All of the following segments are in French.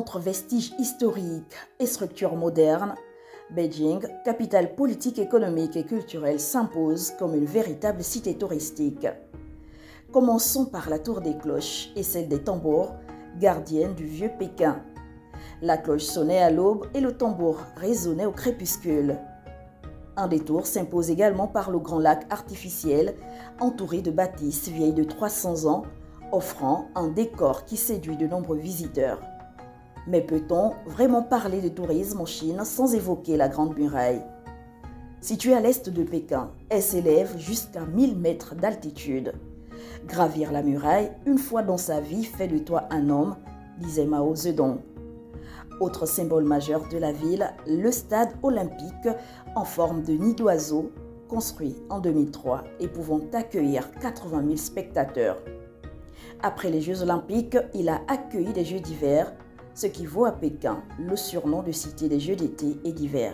Entre vestiges historiques et structures modernes, Beijing, capitale politique, économique et culturelle, s'impose comme une véritable cité touristique. Commençons par la tour des cloches et celle des tambours, gardienne du vieux Pékin. La cloche sonnait à l'aube et le tambour résonnait au crépuscule. Un détour s'impose également par le grand lac artificiel, entouré de bâtisses vieilles de 300 ans, offrant un décor qui séduit de nombreux visiteurs. Mais peut-on vraiment parler de tourisme en Chine sans évoquer la Grande Muraille? Située à l'est de Pékin, elle s'élève jusqu'à 1000 mètres d'altitude. Gravir la muraille, une fois dans sa vie, fait de toi un homme, disait Mao Zedong. Autre symbole majeur de la ville, le stade olympique en forme de nid d'oiseau, construit en 2003 et pouvant accueillir 80 000 spectateurs. Après les Jeux olympiques, il a accueilli des Jeux d'hiver, ce qui vaut à Pékin le surnom de cité des Jeux d'été et d'hiver.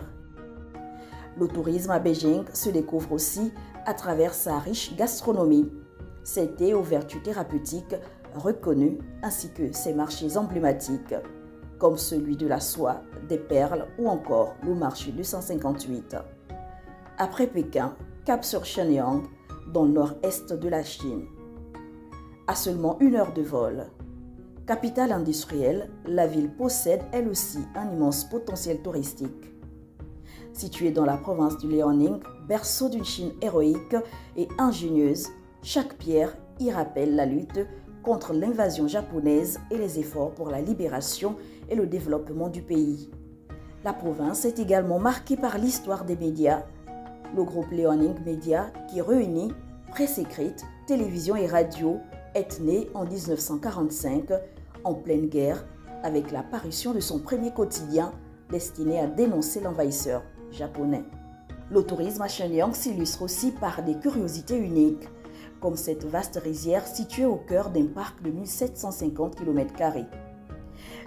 Le tourisme à Beijing se découvre aussi à travers sa riche gastronomie, ses thés aux vertus thérapeutiques reconnus ainsi que ses marchés emblématiques, comme celui de la soie, des perles ou encore le marché 258. Après Pékin, cap sur Shenyang, dans le nord-est de la Chine. À seulement 1 heure de vol. Capitale industrielle, la ville possède elle aussi un immense potentiel touristique. Située dans la province du Liaoning, berceau d'une Chine héroïque et ingénieuse, chaque pierre y rappelle la lutte contre l'invasion japonaise et les efforts pour la libération et le développement du pays. La province est également marquée par l'histoire des médias. Le groupe Liaoning Media, qui réunit presse écrite, télévision et radio, est né en 1945, en pleine guerre, avec la parution de son premier quotidien destiné à dénoncer l'envahisseur japonais. Le tourisme à Shenyang s'illustre aussi par des curiosités uniques, comme cette vaste rizière située au cœur d'un parc de 1750 km².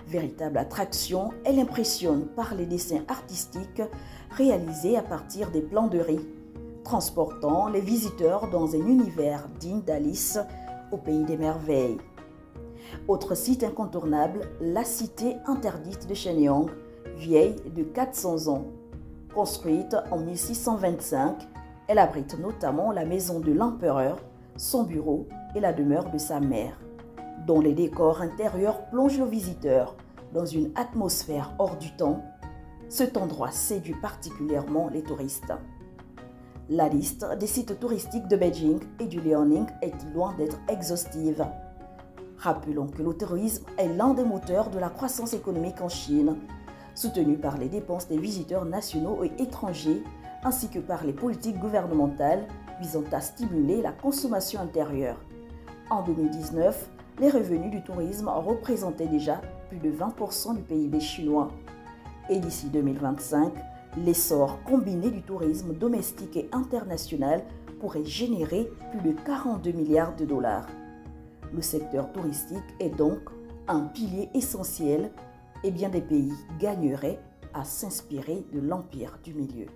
Véritable attraction, elle impressionne par les dessins artistiques réalisés à partir des plans de riz, transportant les visiteurs dans un univers digne d'Alice au pays des merveilles. Autre site incontournable, la cité interdite de Shenyang, vieille de 400 ans. Construite en 1625, elle abrite notamment la maison de l'empereur, son bureau et la demeure de sa mère, dont les décors intérieurs plongent le visiteur dans une atmosphère hors du temps. Cet endroit séduit particulièrement les touristes. La liste des sites touristiques de Beijing et du Liaoning est loin d'être exhaustive. Rappelons que le tourisme est l'un des moteurs de la croissance économique en Chine, soutenu par les dépenses des visiteurs nationaux et étrangers, ainsi que par les politiques gouvernementales visant à stimuler la consommation intérieure. En 2019, les revenus du tourisme représentaient déjà plus de 20% du PIB chinois. Et d'ici 2025, l'essor combiné du tourisme domestique et international pourrait générer plus de 42 milliards de dollars. Le secteur touristique est donc un pilier essentiel et bien des pays gagneraient à s'inspirer de l'empire du milieu.